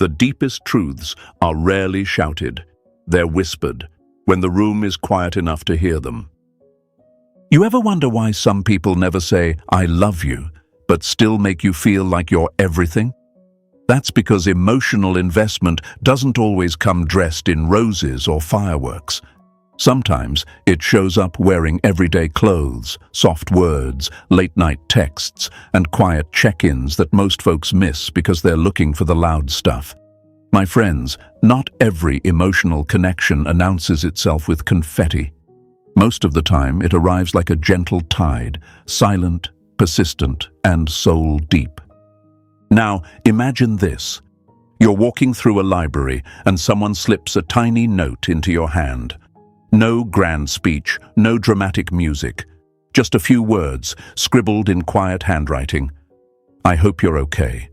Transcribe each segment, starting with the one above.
The deepest truths are rarely shouted. They're whispered, when the room is quiet enough to hear them. You ever wonder why some people never say, "I love you," but still make you feel like you're everything? That's because emotional investment doesn't always come dressed in roses or fireworks. Sometimes it shows up wearing everyday clothes, soft words, late-night texts, and quiet check-ins that most folks miss because they're looking for the loud stuff. My friends, not every emotional connection announces itself with confetti. Most of the time, it arrives like a gentle tide, silent, persistent, and soul-deep. Now, imagine this. You're walking through a library and someone slips a tiny note into your hand. No grand speech, no dramatic music, just a few words scribbled in quiet handwriting. "I hope you're okay."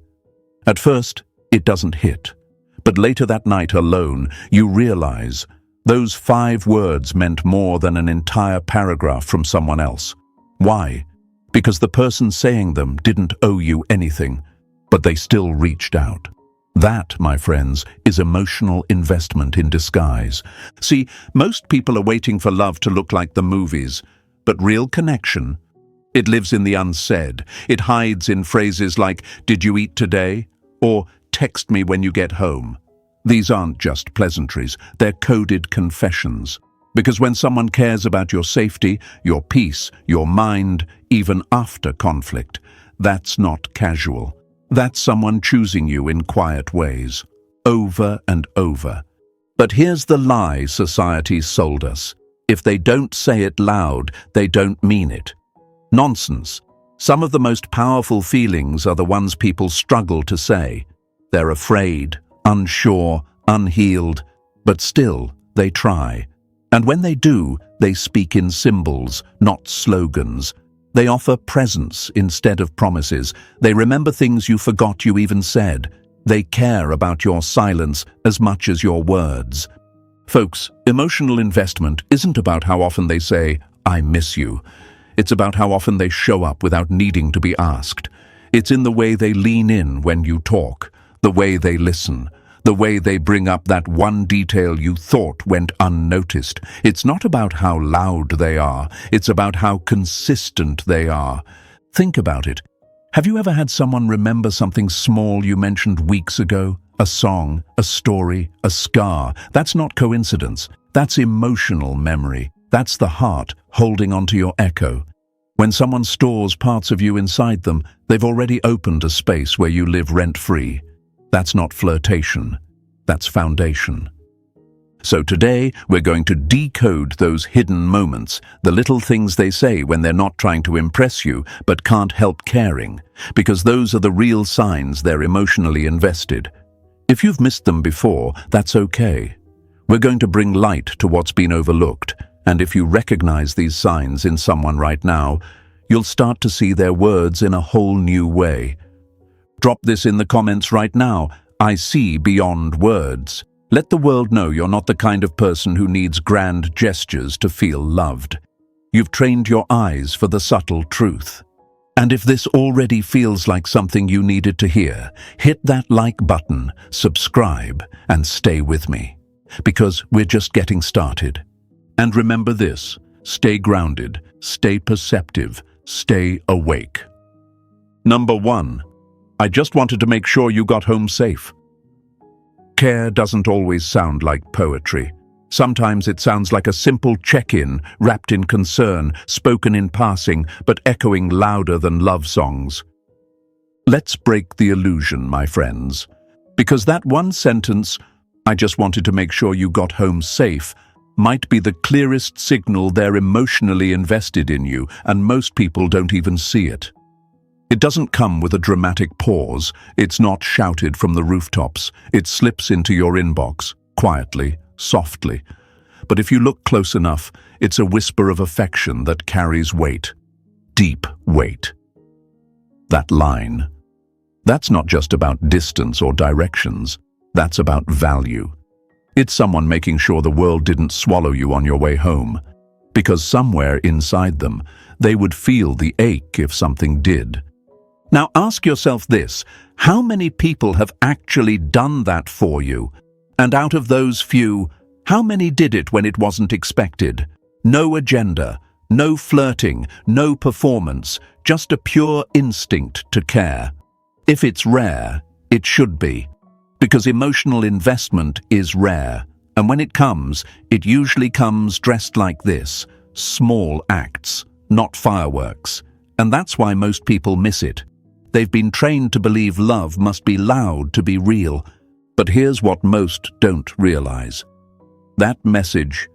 At first, it doesn't hit, but later that night alone, you realize those 5 words meant more than an entire paragraph from someone else. Why? Because the person saying them didn't owe you anything, but they still reached out. That, my friends, is emotional investment in disguise. See, most people are waiting for love to look like the movies, but real connection, it lives in the unsaid. It hides in phrases like, "Did you eat today?" or "Text me when you get home." These aren't just pleasantries, they're coded confessions. Because when someone cares about your safety, your peace, your mind, even after conflict, that's not casual. That's someone choosing you in quiet ways, over and over. But here's the lie society sold us. If they don't say it loud, they don't mean it. Nonsense. Some of the most powerful feelings are the ones people struggle to say. They're afraid, unsure, unhealed, but still, they try. And when they do, they speak in symbols, not slogans. They offer presence instead of promises. They remember things you forgot you even said. They care about your silence as much as your words. Folks, emotional investment isn't about how often they say, "I miss you." It's about how often they show up without needing to be asked. It's in the way they lean in when you talk, the way they listen, the way they bring up that one detail you thought went unnoticed. It's not about how loud they are, it's about how consistent they are. Think about it. Have you ever had someone remember something small you mentioned weeks ago? A song, a story, a scar. That's not coincidence. That's emotional memory. That's the heart holding onto your echo. When someone stores parts of you inside them, they've already opened a space where you live rent-free. That's not flirtation. That's foundation. So today, we're going to decode those hidden moments, the little things they say when they're not trying to impress you, but can't help caring, because those are the real signs they're emotionally invested. If you've missed them before, that's okay. We're going to bring light to what's been overlooked, and if you recognize these signs in someone right now, you'll start to see their words in a whole new way. Drop this in the comments right now. I see beyond words. Let the world know you're not the kind of person who needs grand gestures to feel loved. You've trained your eyes for the subtle truth. And if this already feels like something you needed to hear, hit that like button, subscribe, and stay with me. Because we're just getting started. And remember this, stay grounded, stay perceptive, stay awake. Number 1. I just wanted to make sure you got home safe. Care doesn't always sound like poetry. Sometimes it sounds like a simple check-in, wrapped in concern, spoken in passing, but echoing louder than love songs. Let's break the illusion, my friends. Because that one sentence, "I just wanted to make sure you got home safe," might be the clearest signal they're emotionally invested in you, and most people don't even see it. It doesn't come with a dramatic pause. It's not shouted from the rooftops. It slips into your inbox, quietly, softly. But if you look close enough, it's a whisper of affection that carries weight. Deep weight. That line. That's not just about distance or directions. That's about value. It's someone making sure the world didn't swallow you on your way home. Because somewhere inside them, they would feel the ache if something did. Now ask yourself this: how many people have actually done that for you? And out of those few, how many did it when it wasn't expected? No agenda, no flirting, no performance, just a pure instinct to care. If it's rare, it should be. Because emotional investment is rare. And when it usually comes dressed like this: small acts, not fireworks. And that's why most people miss it. They've been trained to believe love must be loud to be real. But here's what most don't realize. That message,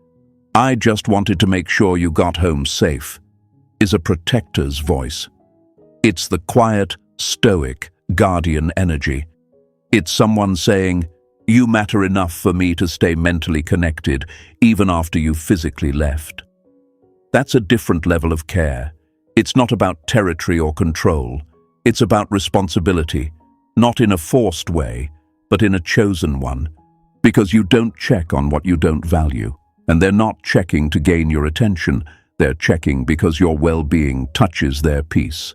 "I just wanted to make sure you got home safe," is a protector's voice. It's the quiet, stoic, guardian energy. It's someone saying, "You matter enough for me to stay mentally connected, even after you physically left." That's a different level of care. It's not about territory or control. It's about responsibility, not in a forced way, but in a chosen one. Because you don't check on what you don't value. And they're not checking to gain your attention. They're checking because your well-being touches their peace.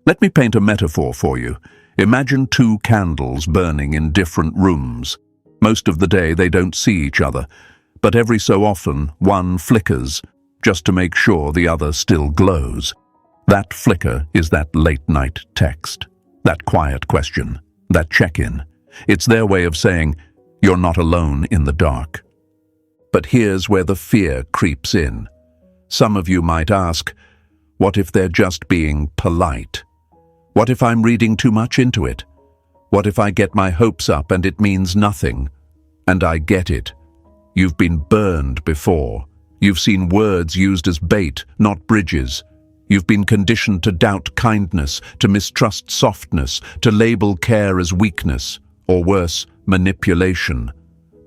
Let me paint a metaphor for you. Imagine two candles burning in different rooms. Most of the day they don't see each other, but every so often one flickers, just to make sure the other still glows. That flicker is that late-night text, that quiet question, that check-in. It's their way of saying, "You're not alone in the dark." But here's where the fear creeps in. Some of you might ask, what if they're just being polite? What if I'm reading too much into it? What if I get my hopes up and it means nothing? And I get it. You've been burned before. You've seen words used as bait, not bridges. You've been conditioned to doubt kindness, to mistrust softness, to label care as weakness, or worse, manipulation.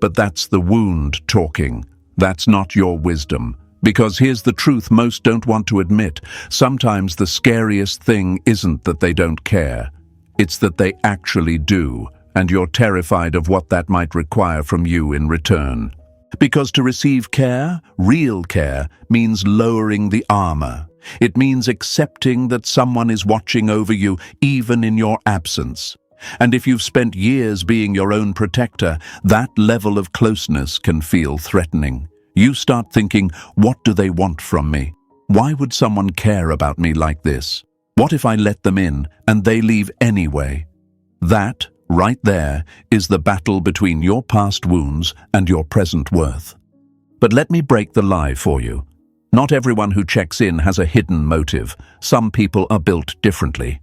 But that's the wound talking. That's not your wisdom. Because here's the truth most don't want to admit. Sometimes the scariest thing isn't that they don't care. It's that they actually do, and you're terrified of what that might require from you in return. Because to receive care, real care, means lowering the armor. It means accepting that someone is watching over you even in your absence. And if you've spent years being your own protector, that level of closeness can feel threatening. You start thinking, what do they want from me? Why would someone care about me like this? What if I let them in and they leave anyway? That, right there, is the battle between your past wounds and your present worth. But let me break the lie for you. Not everyone who checks in has a hidden motive. Some people are built differently.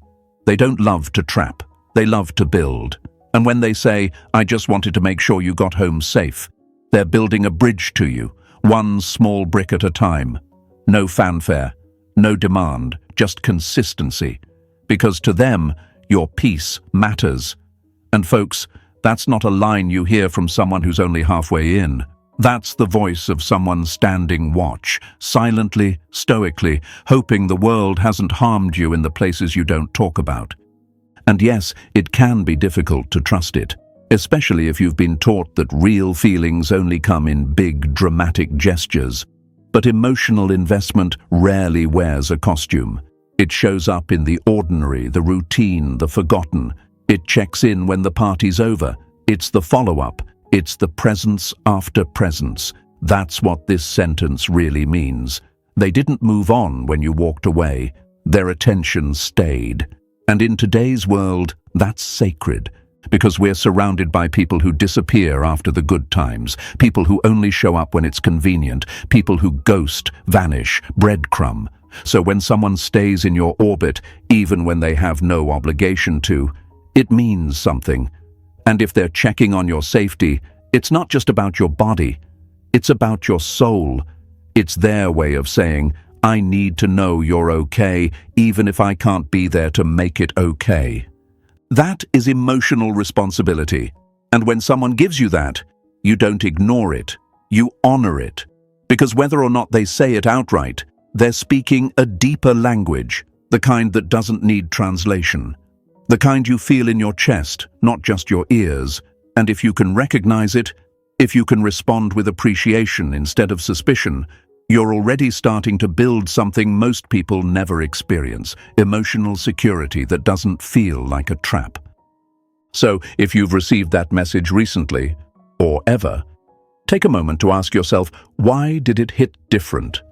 They don't love to trap. They love to build. And when they say, "I just wanted to make sure you got home safe," they're building a bridge to you, one small brick at a time. No fanfare, no demand, just consistency. Because to them, your peace matters. And folks, that's not a line you hear from someone who's only halfway in. That's the voice of someone standing watch, silently, stoically, hoping the world hasn't harmed you in the places you don't talk about. And yes, it can be difficult to trust it, especially if you've been taught that real feelings only come in big, dramatic gestures. But emotional investment rarely wears a costume. It shows up in the ordinary, the routine, the forgotten. It checks in when the party's over. It's the follow-up. It's the presence after presence. That's what this sentence really means. They didn't move on when you walked away. Their attention stayed. And in today's world, that's sacred. Because we're surrounded by people who disappear after the good times, people who only show up when it's convenient, people who ghost, vanish, breadcrumb. So when someone stays in your orbit, even when they have no obligation to, it means something. And if they're checking on your safety, it's not just about your body, it's about your soul. It's their way of saying, "I need to know you're okay, even if I can't be there to make it okay." That is emotional responsibility. And when someone gives you that, you don't ignore it, you honor it. Because whether or not they say it outright, they're speaking a deeper language, the kind that doesn't need translation. The kind you feel in your chest, not just your ears. And if you can recognize it, if you can respond with appreciation instead of suspicion, You're already starting to build something most people never experience, emotional security that doesn't feel like a trap. So, if you've received that message recently, or ever, take a moment to ask yourself, why did it hit different?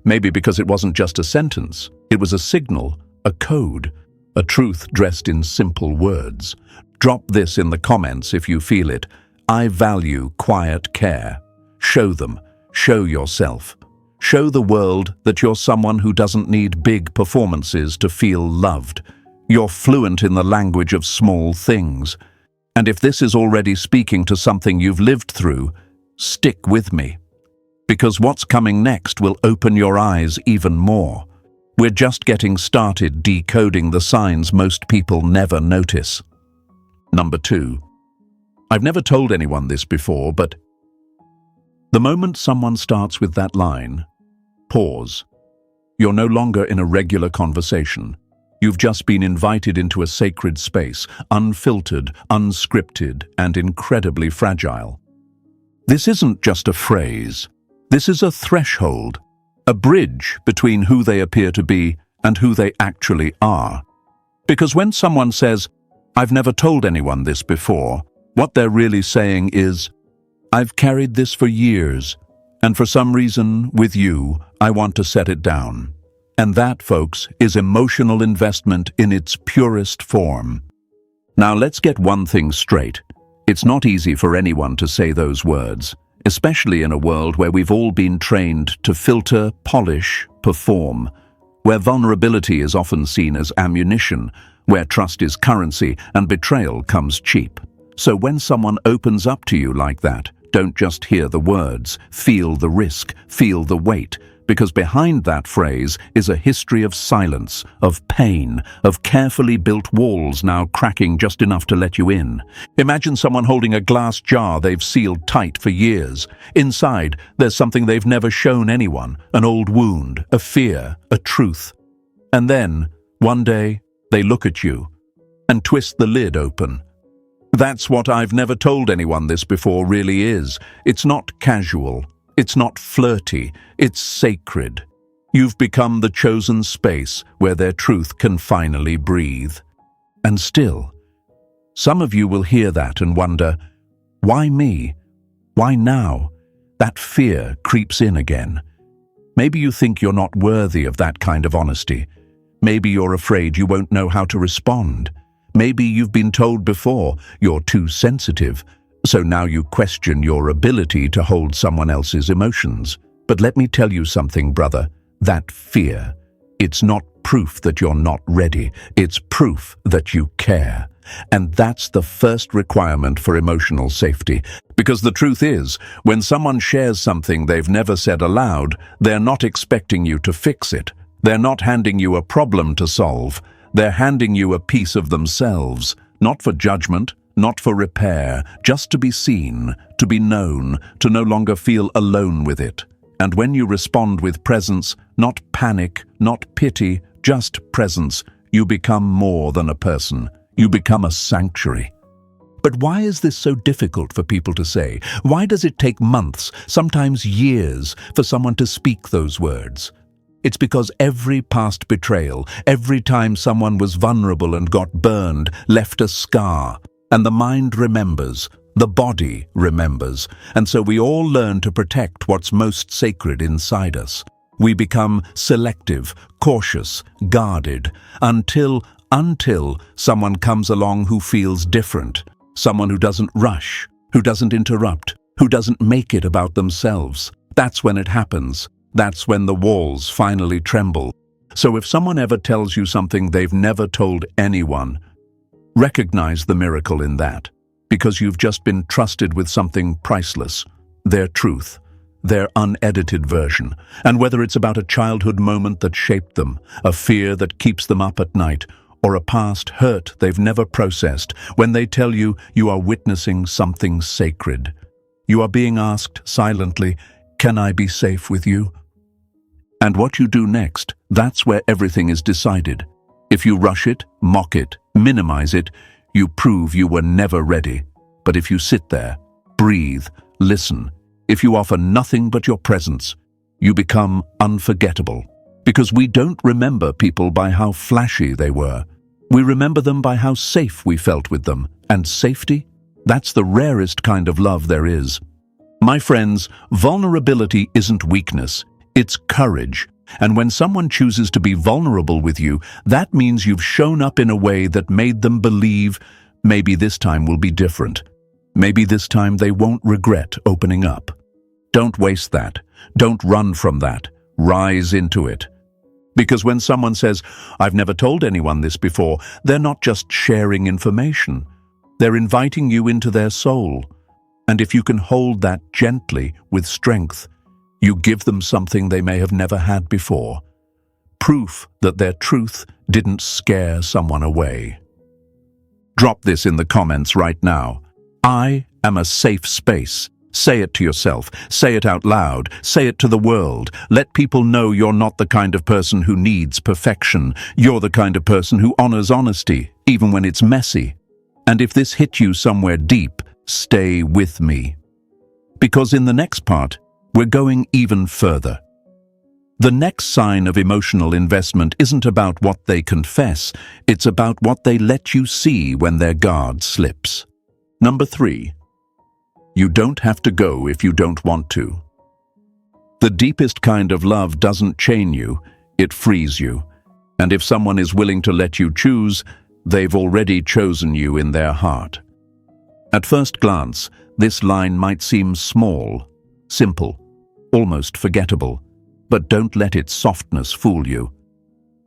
Maybe because it wasn't just a sentence, it was a signal, a code, a truth dressed in simple words. Drop this in the comments if you feel it. I value quiet care. Show them, show yourself. Show the world that you're someone who doesn't need big performances to feel loved. You're fluent in the language of small things. And if this is already speaking to something you've lived through, stick with me. Because what's coming next will open your eyes even more. We're just getting started decoding the signs most people never notice. Number 2. I've never told anyone this before, but the moment someone starts with that line, pause. You're no longer in a regular conversation. You've just been invited into a sacred space, unfiltered, unscripted, and incredibly fragile. This isn't just a phrase. This is a threshold, a bridge between who they appear to be and who they actually are. Because when someone says, I've never told anyone this before, what they're really saying is, I've carried this for years, and for some reason, with you, I want to set it down. And that, folks, is emotional investment in its purest form. Now let's get one thing straight. It's not easy for anyone to say those words, especially in a world where we've all been trained to filter, polish, perform, where vulnerability is often seen as ammunition, where trust is currency and betrayal comes cheap. So when someone opens up to you like that, don't just hear the words, feel the risk, feel the weight, because behind that phrase is a history of silence, of pain, of carefully built walls now cracking just enough to let you in. Imagine someone holding a glass jar they've sealed tight for years. Inside, there's something they've never shown anyone, an old wound, a fear, a truth. And then, one day, they look at you and twist the lid open. That's what I've never told anyone this before really is. It's not casual. It's not flirty. It's sacred. You've become the chosen space where their truth can finally breathe. And still, some of you will hear that and wonder, why me? Why now? That fear creeps in again. Maybe you think you're not worthy of that kind of honesty. Maybe you're afraid you won't know how to respond. Maybe you've been told before you're too sensitive, so now you question your ability to hold someone else's emotions. But let me tell you something, brother. That fear, it's not proof that you're not ready. It's proof that you care. And that's the first requirement for emotional safety. Because the truth is, when someone shares something they've never said aloud, they're not expecting you to fix it. They're not handing you a problem to solve. They're handing you a piece of themselves, not for judgment, not for repair, just to be seen, to be known, to no longer feel alone with it. And when you respond with presence, not panic, not pity, just presence, you become more than a person. You become a sanctuary. But why is this so difficult for people to say? Why does it take months, sometimes years, for someone to speak those words? It's because every past betrayal, every time someone was vulnerable and got burned, left a scar. And the mind remembers, the body remembers, and so we all learn to protect what's most sacred inside us. We become selective, cautious, guarded, until someone comes along who feels different, someone who doesn't rush, who doesn't interrupt, who doesn't make it about themselves. That's when it happens. That's when the walls finally tremble. So if someone ever tells you something they've never told anyone, recognize the miracle in that, because you've just been trusted with something priceless, their truth, their unedited version. And whether it's about a childhood moment that shaped them, a fear that keeps them up at night, or a past hurt they've never processed, when they tell you, you are witnessing something sacred. You are being asked silently, can I be safe with you? And what you do next, that's where everything is decided. If you rush it, mock it, minimize it, you prove you were never ready. But if you sit there, breathe, listen, if you offer nothing but your presence, You become unforgettable. Because we don't remember people by how flashy they were. We remember them by how safe we felt with them. And safety? That's the rarest kind of love there is. My friends, vulnerability isn't weakness, it's courage. And when someone chooses to be vulnerable with you, that means you've shown up in a way that made them believe maybe this time will be different. Maybe this time they won't regret opening up. Don't waste that. Don't run from that. Rise into it. Because when someone says, "I've never told anyone this before," they're not just sharing information. They're inviting you into their soul. And if you can hold that gently, with strength, you give them something they may have never had before. Proof that their truth didn't scare someone away. Drop this in the comments right now. I am a safe space. Say it to yourself. Say it out loud. Say it to the world. Let people know you're not the kind of person who needs perfection. You're the kind of person who honors honesty, even when it's messy. And if this hit you somewhere deep, stay with me. Because in the next part, we're going even further. The next sign of emotional investment isn't about what they confess, it's about what they let you see when their guard slips. Number 3. You don't have to go if you don't want to. The deepest kind of love doesn't chain you, it frees you. And if someone is willing to let you choose, they've already chosen you in their heart. At first glance, this line might seem small, simple, almost forgettable, but don't let its softness fool you.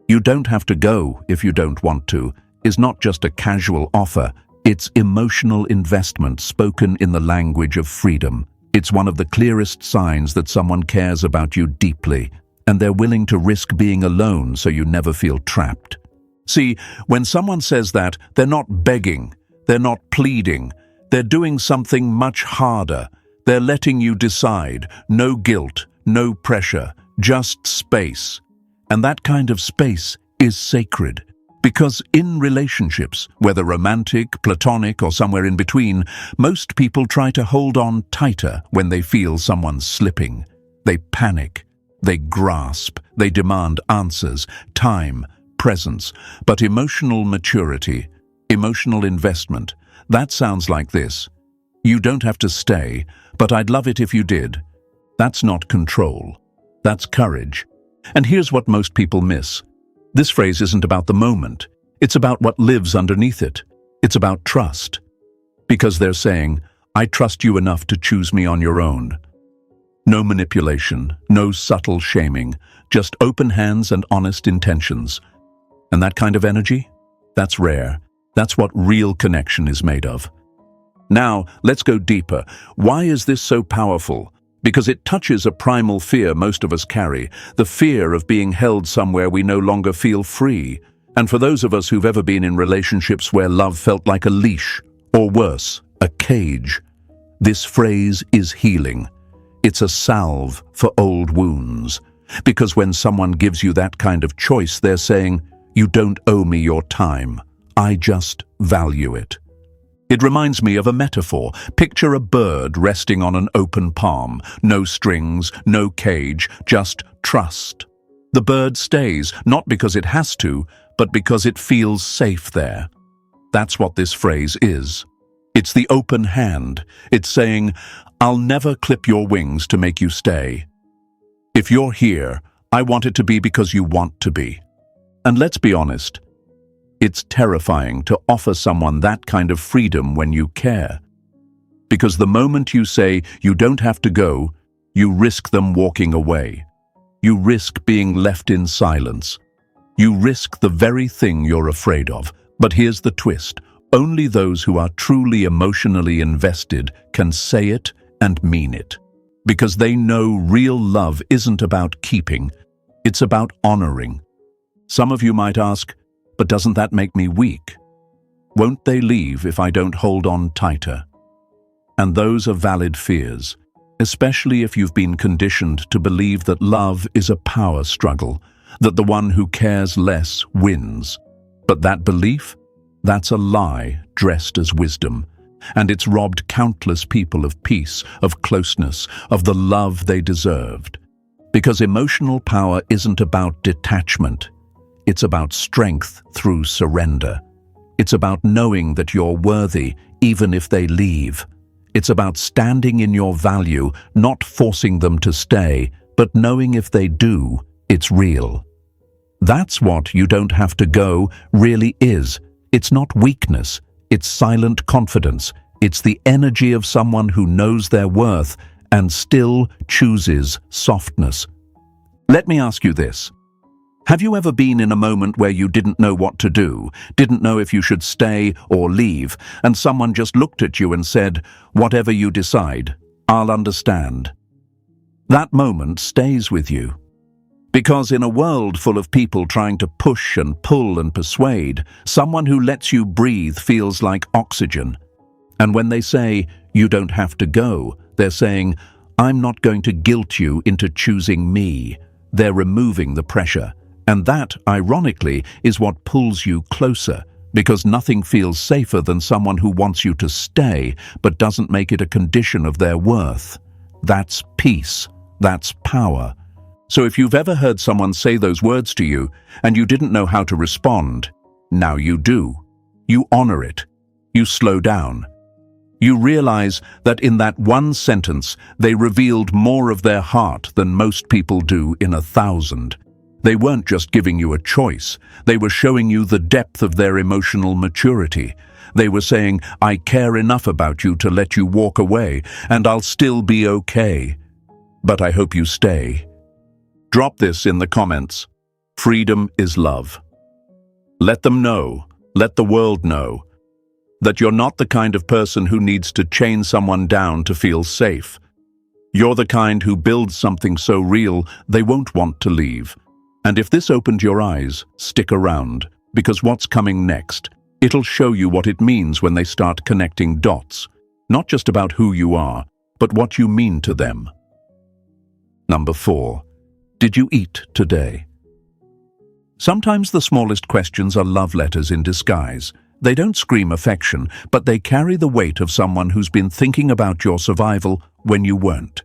You don't have to go if you don't want to is not just a casual offer, it's emotional investment spoken in the language of freedom. It's one of the clearest signs that someone cares about you deeply, and they're willing to risk being alone so you never feel trapped. See, when someone says that, they're not begging, they're not pleading, they're doing something much harder. They're letting you decide. No guilt, no pressure, just space. And that kind of space is sacred. Because in relationships, whether romantic, platonic, or somewhere in between, most people try to hold on tighter when they feel someone slipping. They panic, they grasp, they demand answers, time, presence. But emotional maturity, emotional investment, that sounds like this. You don't have to stay, but I'd love it if you did. That's not control. That's courage. And here's what most people miss. This phrase isn't about the moment. It's about what lives underneath it. It's about trust. Because they're saying, I trust you enough to choose me on your own. No manipulation, no subtle shaming, just open hands and honest intentions. And that kind of energy? That's rare. That's what real connection is made of. Now, let's go deeper. Why is this so powerful? Because it touches a primal fear most of us carry, the fear of being held somewhere we no longer feel free. And for those of us who've ever been in relationships where love felt like a leash, or worse, a cage, this phrase is healing. It's a salve for old wounds. Because when someone gives you that kind of choice, they're saying, you don't owe me your time. I just value it. It reminds me of a metaphor. Picture a bird resting on an open palm. No strings, no cage, just trust. The bird stays, not because it has to, but because it feels safe there. That's what this phrase is. It's the open hand. It's saying, I'll never clip your wings to make you stay. If you're here, I want it to be because you want to be. And let's be honest, it's terrifying to offer someone that kind of freedom when you care. Because the moment you say you don't have to go, you risk them walking away. You risk being left in silence. You risk the very thing you're afraid of. But here's the twist. Only those who are truly emotionally invested can say it and mean it. Because they know real love isn't about keeping, it's about honoring. Some of you might ask, but doesn't that make me weak? Won't they leave if I don't hold on tighter? And those are valid fears, especially if you've been conditioned to believe that love is a power struggle, that the one who cares less wins. But that belief, that's a lie dressed as wisdom, and it's robbed countless people of peace, of closeness, of the love they deserved. Because emotional power isn't about detachment. It's about strength through surrender. It's about knowing that you're worthy even if they leave. It's about standing in your value, not forcing them to stay, but knowing if they do, it's real. That's what "you don't have to go" really is. It's not weakness, it's silent confidence. It's the energy of someone who knows their worth and still chooses softness. Let me ask you this. Have you ever been in a moment where you didn't know what to do, didn't know if you should stay or leave, and someone just looked at you and said, "Whatever you decide, I'll understand"? That moment stays with you. Because in a world full of people trying to push and pull and persuade, someone who lets you breathe feels like oxygen. And when they say, "You don't have to go," they're saying, "I'm not going to guilt you into choosing me." They're removing the pressure. And that, ironically, is what pulls you closer, because nothing feels safer than someone who wants you to stay, but doesn't make it a condition of their worth. That's peace. That's power. So if you've ever heard someone say those words to you, and you didn't know how to respond, now you do. You honor it. You slow down. You realize that in that one sentence, they revealed more of their heart than most people do in 1,000. They weren't just giving you a choice. They were showing you the depth of their emotional maturity. They were saying, "I care enough about you to let you walk away, and I'll still be okay. But I hope you stay." Drop this in the comments. Freedom is love. Let them know, let the world know, that you're not the kind of person who needs to chain someone down to feel safe. You're the kind who builds something so real they won't want to leave. And if this opened your eyes, stick around, because what's coming next, it'll show you what it means when they start connecting dots, not just about who you are, but what you mean to them. Number 4. Did you eat today? Sometimes the smallest questions are love letters in disguise. They don't scream affection, but they carry the weight of someone who's been thinking about your survival when you weren't.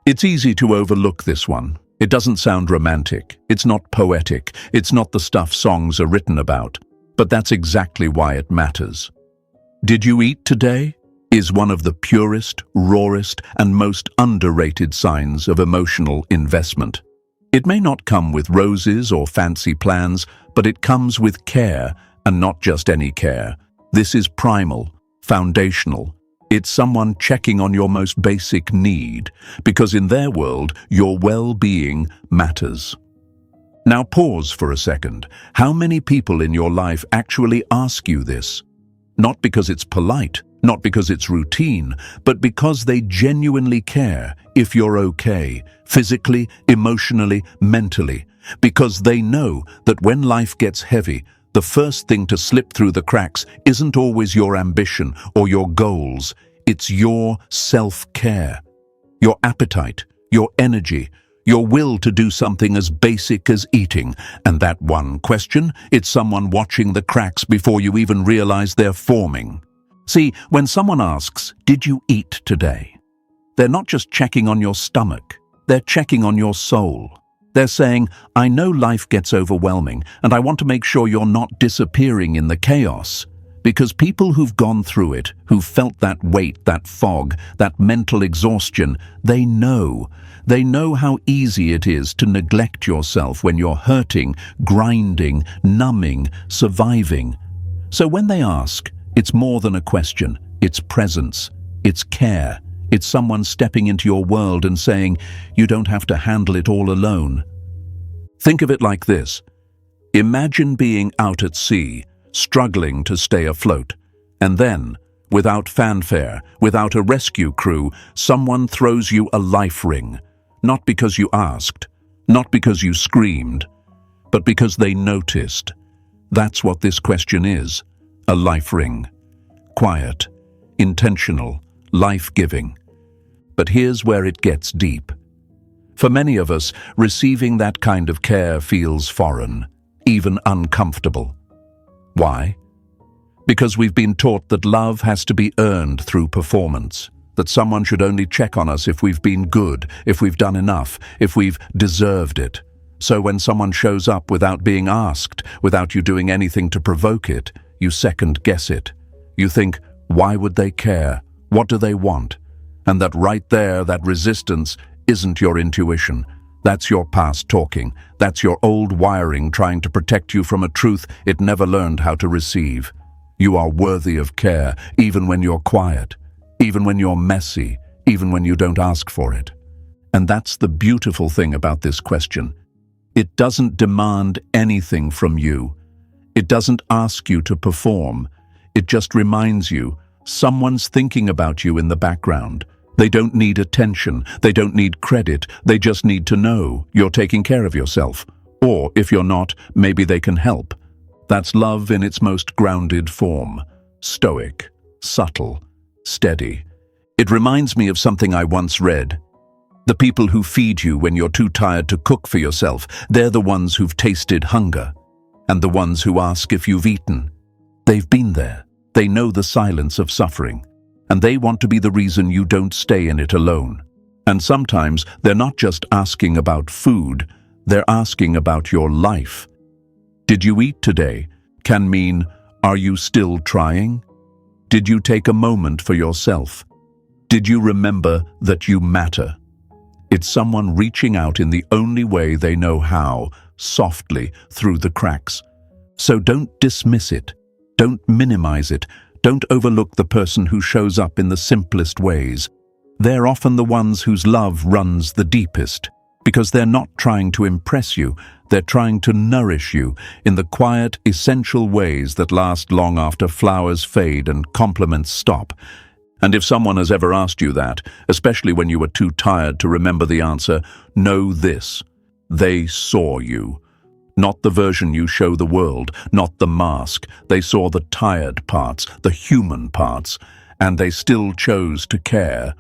It's easy to overlook this one. It doesn't sound romantic. It's not poetic. It's not the stuff songs are written about. But that's exactly why it matters. Did you eat today? Is one of the purest, rawest, and most underrated signs of emotional investment. It may not come with roses or fancy plans, but it comes with care, and not just any care. This is primal, foundational. It's someone checking on your most basic need, because in their world, your well-being matters. Now pause for a second. How many people in your life actually ask you this? Not because it's polite, not because it's routine, but because they genuinely care if you're okay, physically, emotionally, mentally. Because they know that when life gets heavy, the first thing to slip through the cracks isn't always your ambition or your goals. It's your self-care, your appetite, your energy, your will to do something as basic as eating. And that one question, it's someone watching the cracks before you even realize they're forming. See, when someone asks, "Did you eat today?" they're not just checking on your stomach, they're checking on your soul. They're saying, "I know life gets overwhelming, and I want to make sure you're not disappearing in the chaos." Because people who've gone through it, who've felt that weight, that fog, that mental exhaustion, they know how easy it is to neglect yourself when you're hurting, grinding, numbing, surviving. So when they ask, it's more than a question. It's presence. It's care. It's someone stepping into your world and saying, "You don't have to handle it all alone." Think of it like this. Imagine being out at sea, struggling to stay afloat, and then, without fanfare, without a rescue crew, someone throws you a life ring, not because you asked, not because you screamed, but because they noticed. That's what this question is, a life ring. Quiet, intentional, life-giving. But here's where it gets deep. For many of us, receiving that kind of care feels foreign, even uncomfortable. Why? Because we've been taught that love has to be earned through performance, that someone should only check on us if we've been good, if we've done enough, if we've deserved it. So when someone shows up without being asked, without you doing anything to provoke it, you second-guess it. You think, why would they care? What do they want? And that right there, that resistance, isn't your intuition. That's your past talking. That's your old wiring trying to protect you from a truth it never learned how to receive. You are worthy of care, even when you're quiet, even when you're messy, even when you don't ask for it. And that's the beautiful thing about this question. It doesn't demand anything from you. It doesn't ask you to perform. It just reminds you, someone's thinking about you in the background. They don't need attention. They don't need credit. They just need to know you're taking care of yourself. Or if you're not, maybe they can help. That's love in its most grounded form. Stoic, subtle, steady. It reminds me of something I once read. The people who feed you when you're too tired to cook for yourself, they're the ones who've tasted hunger. And the ones who ask if you've eaten. They've been there. They know the silence of suffering. And they want to be the reason you don't stay in it alone. And sometimes they're not just asking about food, they're asking about your life. Did you eat today? Can mean, are you still trying? Did you take a moment for yourself? Did you remember that you matter? It's someone reaching out in the only way they know how, softly, through the cracks. So don't dismiss it. Don't minimize it. Don't overlook the person who shows up in the simplest ways. They're often the ones whose love runs the deepest, because they're not trying to impress you, they're trying to nourish you in the quiet, essential ways that last long after flowers fade and compliments stop. And if someone has ever asked you that, especially when you were too tired to remember the answer, know this: they saw you. Not the version you show the world, not the mask. They saw the tired parts, the human parts, and they still chose to care.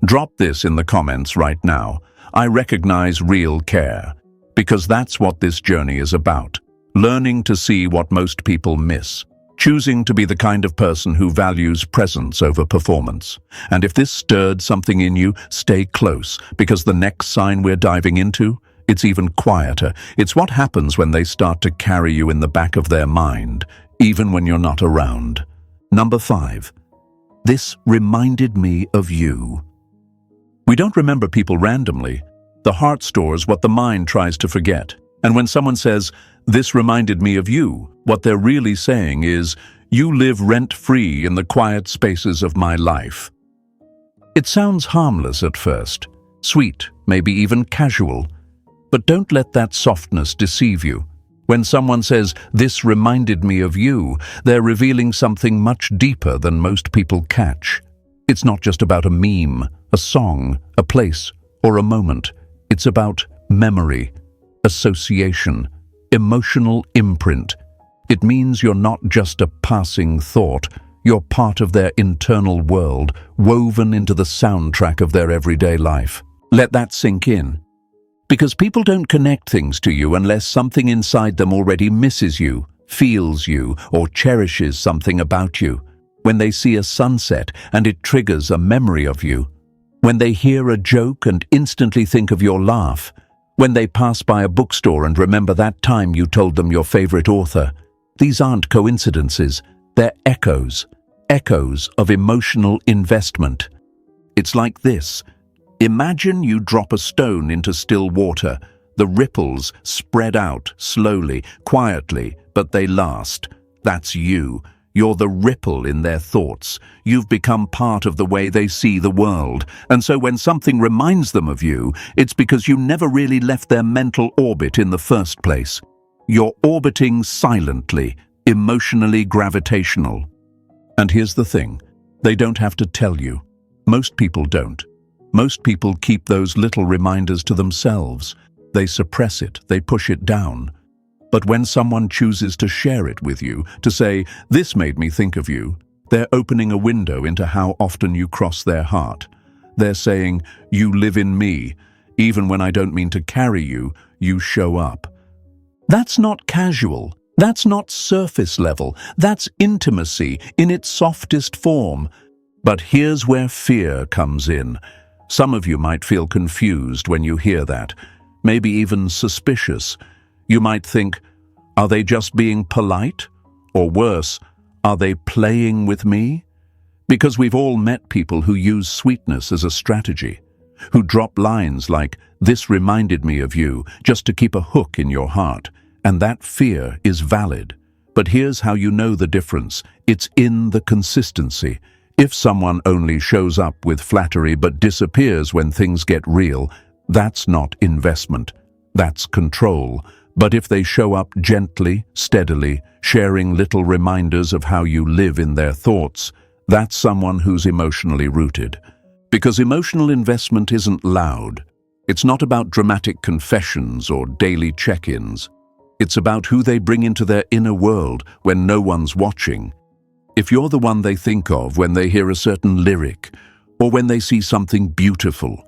Drop this in the comments right now. I recognize real care, because that's what this journey is about. Learning to see what most people miss. Choosing to be the kind of person who values presence over performance. And if this stirred something in you, stay close, because the next sign we're diving into, it's even quieter. It's what happens when they start to carry you in the back of their mind, even when you're not around. Number 5. This reminded me of you. We don't remember people randomly. The heart stores what the mind tries to forget. And when someone says, "This reminded me of you," what they're really saying is, "You live rent-free in the quiet spaces of my life." It sounds harmless at first, sweet, maybe even casual. But don't let that softness deceive you. When someone says, "This reminded me of you," they're revealing something much deeper than most people catch. It's not just about a meme, a song, a place, or a moment. It's about memory, association, emotional imprint. It means you're not just a passing thought. You're part of their internal world, woven into the soundtrack of their everyday life. Let that sink in. Because people don't connect things to you unless something inside them already misses you, feels you, or cherishes something about you. When they see a sunset and it triggers a memory of you. When they hear a joke and instantly think of your laugh. When they pass by a bookstore and remember that time you told them your favorite author. These aren't coincidences, they're echoes of emotional investment. It's like this. Imagine you drop a stone into still water. The ripples spread out slowly, quietly, but they last. That's you. You're the ripple in their thoughts. You've become part of the way they see the world. And so when something reminds them of you, it's because you never really left their mental orbit in the first place. You're orbiting silently, emotionally gravitational. And here's the thing. They don't have to tell you. Most people don't. Most people keep those little reminders to themselves. They suppress it, they push it down. But when someone chooses to share it with you, to say, "This made me think of you," they're opening a window into how often you cross their heart. They're saying, "You live in me. Even when I don't mean to carry you, you show up." That's not casual. That's not surface level. That's intimacy in its softest form. But here's where fear comes in. Some of you might feel confused when you hear that, maybe even suspicious. You might think, are they just being polite? Or worse, are they playing with me? Because we've all met people who use sweetness as a strategy, who drop lines like, "This reminded me of you," just to keep a hook in your heart. And that fear is valid. But here's how you know the difference. It's in the consistency. If someone only shows up with flattery but disappears when things get real, that's not investment. That's control. But if they show up gently, steadily, sharing little reminders of how you live in their thoughts, that's someone who's emotionally rooted. Because emotional investment isn't loud. It's not about dramatic confessions or daily check-ins. It's about who they bring into their inner world when no one's watching. If you're the one they think of when they hear a certain lyric, or when they see something beautiful,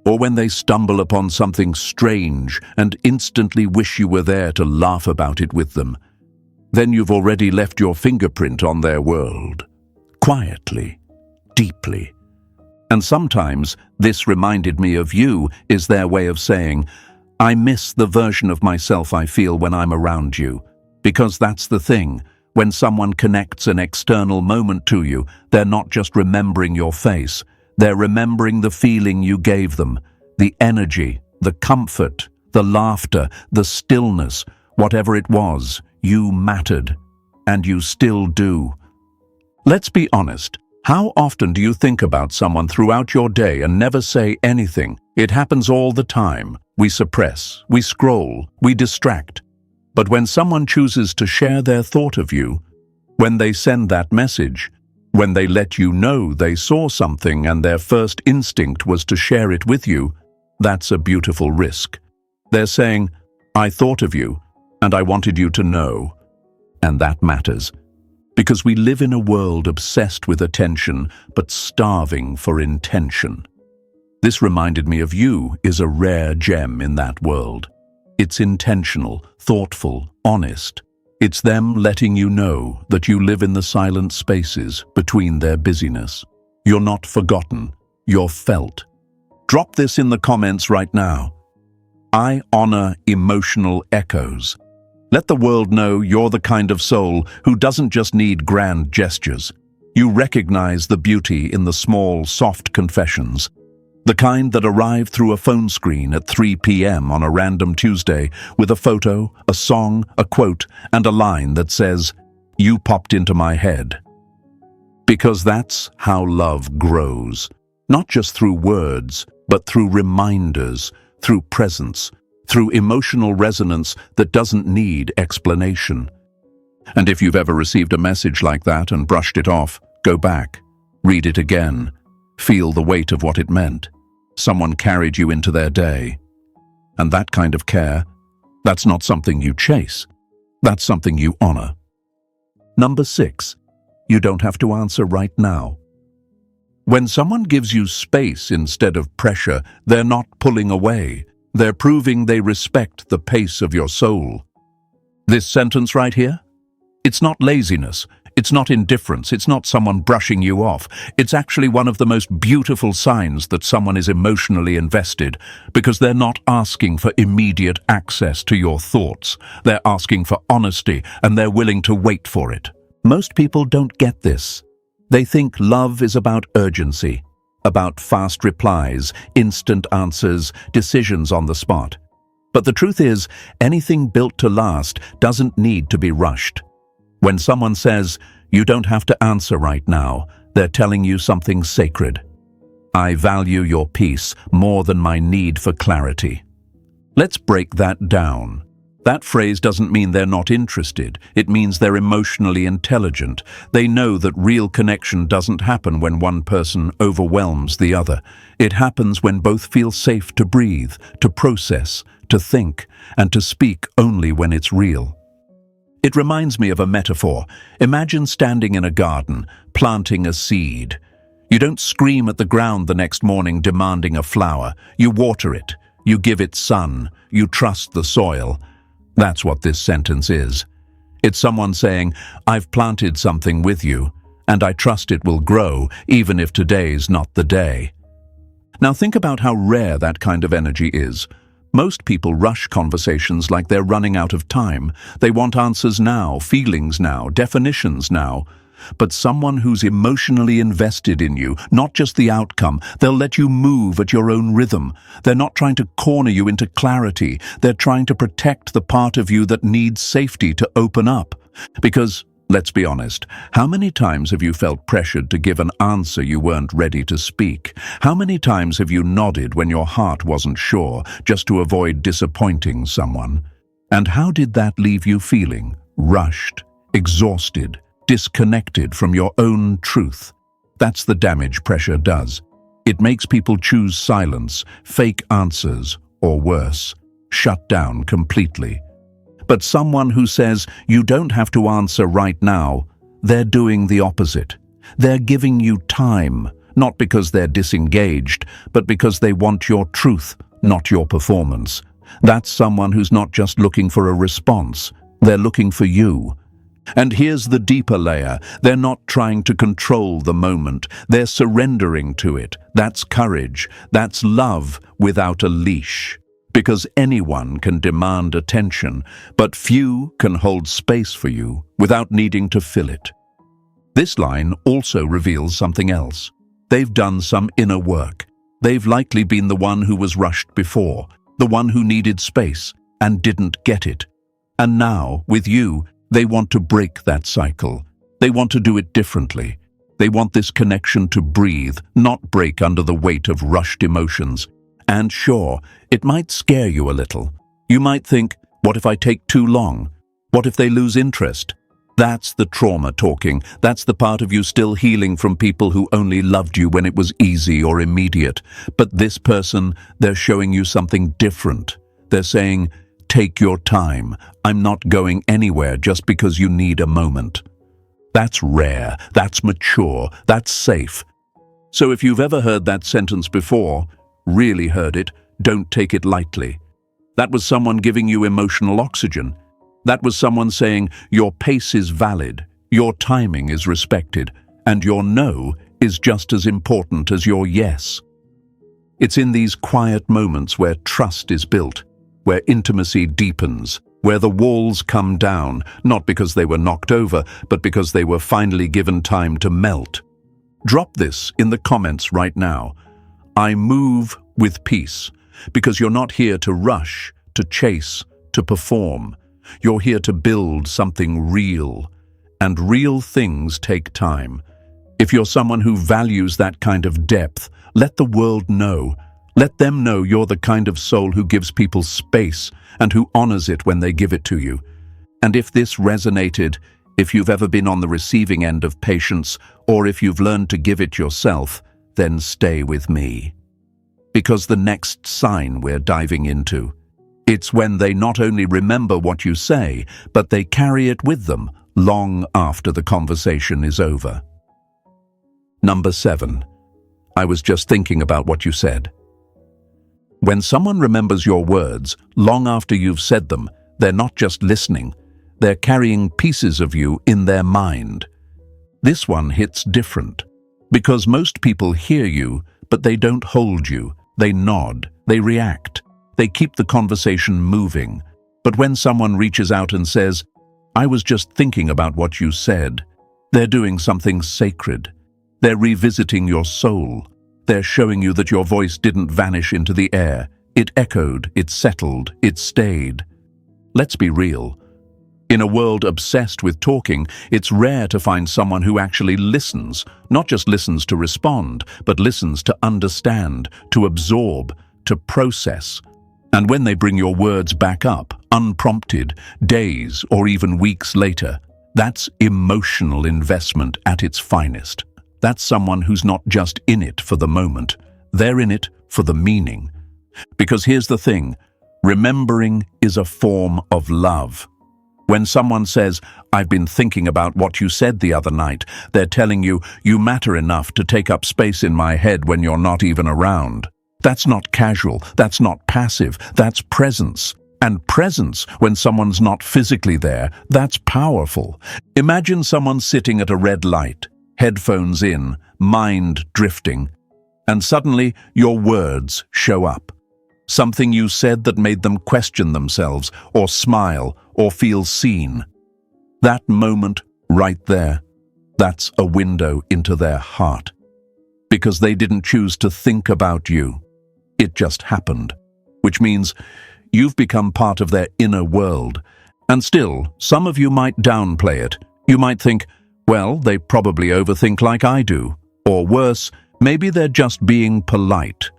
or when they stumble upon something strange and instantly wish you were there to laugh about it with them, then you've already left your fingerprint on their world. Quietly, deeply. And sometimes this reminded me of you is their way of saying, I miss the version of myself I feel when I'm around you. Because that's the thing. When someone connects an external moment to you, they're not just remembering your face. They're remembering the feeling you gave them, the energy, the comfort, the laughter, the stillness, whatever it was, you mattered. And you still do. Let's be honest. How often do you think about someone throughout your day and never say anything? It happens all the time. We suppress, we scroll, we distract. But when someone chooses to share their thought of you, when they send that message, when they let you know they saw something and their first instinct was to share it with you, that's a beautiful risk. They're saying, I thought of you, and I wanted you to know. And that matters. Because we live in a world obsessed with attention, but starving for intention. This reminded me of you is a rare gem in that world. It's intentional, thoughtful, honest. It's them letting you know that you live in the silent spaces between their busyness. You're not forgotten, you're felt. Drop this in the comments right now. I honor emotional echoes. Let the world know you're the kind of soul who doesn't just need grand gestures. You recognize the beauty in the small, soft confessions. The kind that arrive through a phone screen at 3 p.m. on a random Tuesday with a photo, a song, a quote, and a line that says, "You popped into my head." Because that's how love grows. Not just through words, but through reminders, through presence, through emotional resonance that doesn't need explanation. And if you've ever received a message like that and brushed it off, go back, read it again, feel the weight of what it meant. Someone carried you into their day. And that kind of care, that's not something you chase. That's something you honor. Number 6, you don't have to answer right now. When someone gives you space instead of pressure, they're not pulling away. They're proving they respect the pace of your soul. This sentence right here? It's not laziness. It's not indifference. It's not someone brushing you off. It's actually one of the most beautiful signs that someone is emotionally invested, because they're not asking for immediate access to your thoughts. They're asking for honesty, and they're willing to wait for it. Most people don't get this. They think love is about urgency, about fast replies, instant answers, decisions on the spot. But the truth is, anything built to last doesn't need to be rushed. When someone says, you don't have to answer right now, they're telling you something sacred. I value your peace more than my need for clarity. Let's break that down. That phrase doesn't mean they're not interested. It means they're emotionally intelligent. They know that real connection doesn't happen when one person overwhelms the other. It happens when both feel safe to breathe, to process, to think, and to speak only when it's real. It reminds me of a metaphor. Imagine standing in a garden, planting a seed. You don't scream at the ground the next morning demanding a flower. You water it. You give it sun. You trust the soil. That's what this sentence is. It's someone saying, I've planted something with you, and I trust it will grow even if today's not the day. Now think about how rare that kind of energy is. Most people rush conversations like they're running out of time. They want answers now, feelings now, definitions now. But someone who's emotionally invested in you, not just the outcome, they'll let you move at your own rhythm. They're not trying to corner you into clarity. They're trying to protect the part of you that needs safety to open up. Because, let's be honest, how many times have you felt pressured to give an answer you weren't ready to speak? How many times have you nodded when your heart wasn't sure, just to avoid disappointing someone? And how did that leave you feeling? Rushed, exhausted, disconnected from your own truth. That's the damage pressure does. It makes people choose silence, fake answers, or worse, shut down completely. But someone who says, you don't have to answer right now, they're doing the opposite. They're giving you time, not because they're disengaged, but because they want your truth, not your performance. That's someone who's not just looking for a response, they're looking for you. And here's the deeper layer. They're not trying to control the moment. They're surrendering to it. That's courage. That's love without a leash. Because anyone can demand attention, but few can hold space for you without needing to fill it. This line also reveals something else. They've done some inner work. They've likely been the one who was rushed before, the one who needed space and didn't get it. And now, with you, they want to break that cycle. They want to do it differently. They want this connection to breathe, not break under the weight of rushed emotions. And sure, it might scare you a little. You might think, what if I take too long? What if they lose interest? That's the trauma talking. That's the part of you still healing from people who only loved you when it was easy or immediate. But this person, they're showing you something different. They're saying, take your time. I'm not going anywhere just because you need a moment. That's rare, that's mature, that's safe. So if you've ever heard that sentence before, really heard it, don't take it lightly. That was someone giving you emotional oxygen. That was someone saying your pace is valid, your timing is respected, and your no is just as important as your yes. It's in these quiet moments where trust is built, where intimacy deepens, where the walls come down, not because they were knocked over, but because they were finally given time to melt. Drop this in the comments right now. I move with peace, because you're not here to rush, to chase, to perform. You're here to build something real, and real things take time. If you're someone who values that kind of depth, let the world know. Let them know you're the kind of soul who gives people space and who honors it when they give it to you. And if this resonated, if you've ever been on the receiving end of patience, or if you've learned to give it yourself, then stay with me. Because the next sign we're diving into, it's when they not only remember what you say, but they carry it with them long after the conversation is over. Number 7. I was just thinking about what you said. When someone remembers your words long after you've said them, they're not just listening, they're carrying pieces of you in their mind. This one hits different, because most people hear you, but they don't hold you. They nod, they react, they keep the conversation moving. But when someone reaches out and says, I was just thinking about what you said, they're doing something sacred. They're revisiting your soul. They're showing you that your voice didn't vanish into the air. It echoed, it settled, it stayed. Let's be real. In a world obsessed with talking, it's rare to find someone who actually listens, not just listens to respond, but listens to understand, to absorb, to process. And when they bring your words back up, unprompted, days or even weeks later, that's emotional investment at its finest. That's someone who's not just in it for the moment, they're in it for the meaning. Because here's the thing, remembering is a form of love. When someone says, I've been thinking about what you said the other night, they're telling you, you matter enough to take up space in my head when you're not even around. That's not casual, that's not passive, that's presence. And presence, when someone's not physically there, that's powerful. Imagine someone sitting at a red light. headphones in, mind drifting, and suddenly your words show up. Something you said that made them question themselves, or smile, or feel seen. That moment right there, that's a window into their heart. Because they didn't choose to think about you. It just happened. Which means you've become part of their inner world. And still, some of you might downplay it. You might think, well, they probably overthink like I do. Or worse, maybe they're just being polite.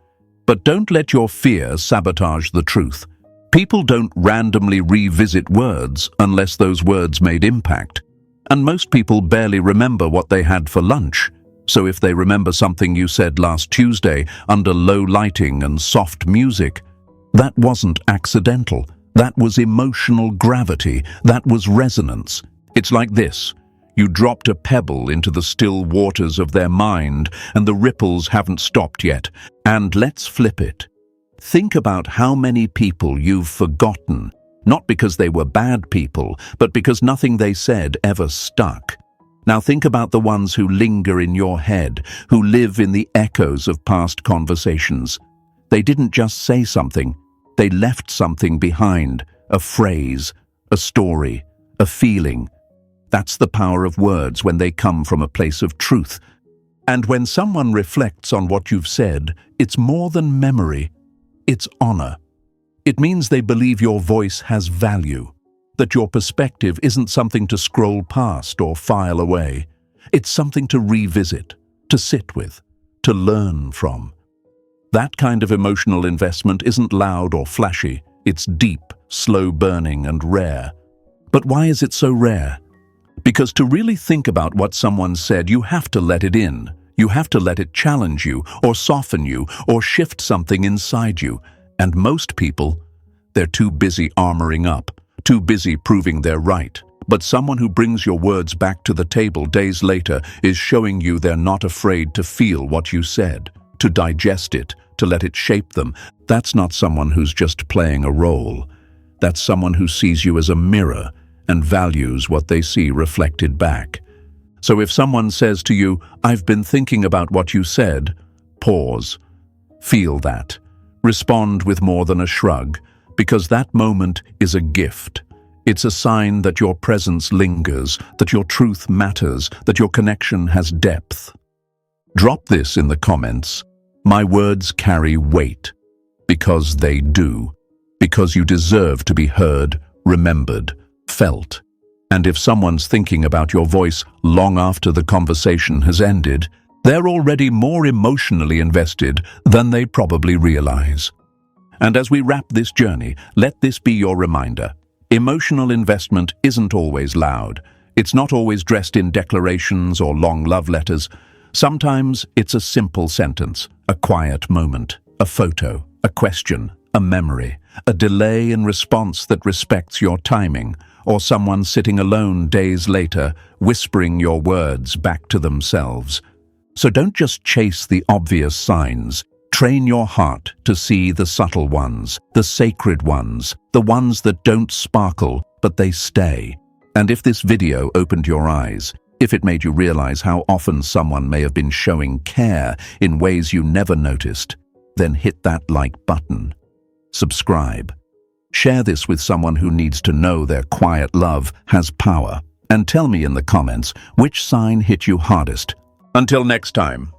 But don't let your fear sabotage the truth. People don't randomly revisit words unless those words made impact. And most people barely remember what they had for lunch. So if they remember something you said last Tuesday under low lighting and soft music, that wasn't accidental. That was emotional gravity. That was resonance. It's like this. You dropped a pebble into the still waters of their mind, and the ripples haven't stopped yet. And let's flip it. Think about how many people you've forgotten, not because they were bad people, but because nothing they said ever stuck. Now think about the ones who linger in your head, who live in the echoes of past conversations. They didn't just say something, they left something behind, a phrase, a story, a feeling. That's the power of words when they come from a place of truth. And when someone reflects on what you've said, it's more than memory, it's honor. It means they believe your voice has value, that your perspective isn't something to scroll past or file away. It's something to revisit, to sit with, to learn from. That kind of emotional investment isn't loud or flashy. It's deep, slow-burning, and rare. But why is it so rare? Because to really think about what someone said, you have to let it in. You have to let it challenge you, or soften you, or shift something inside you. And most people, they're too busy armoring up, too busy proving they're right. But someone who brings your words back to the table days later is showing you they're not afraid to feel what you said, to digest it, to let it shape them. That's not someone who's just playing a role. That's someone who sees you as a mirror and values what they see reflected back. So if someone says to you, "I've been thinking about what you said," pause. Feel that. Respond with more than a shrug, because that moment is a gift. It's a sign that your presence lingers, that your truth matters, that your connection has depth. Drop this in the comments. My words carry weight. Because they do. Because you deserve to be heard, remembered, felt. And if someone's thinking about your voice long after the conversation has ended, they're already more emotionally invested than they probably realize. And as we wrap this journey, let this be your reminder. Emotional investment isn't always loud. It's not always dressed in declarations or long love letters. Sometimes it's a simple sentence, a quiet moment, a photo, a question, a memory, a delay in response that respects your timing, or someone sitting alone days later, whispering your words back to themselves. So don't just chase the obvious signs. Train your heart to see the subtle ones, the sacred ones, the ones that don't sparkle, but they stay. And if this video opened your eyes, if it made you realize how often someone may have been showing care in ways you never noticed, then hit that like button. Subscribe. Share this with someone who needs to know their quiet love has power. And tell me in the comments which sign hit you hardest. Until next time.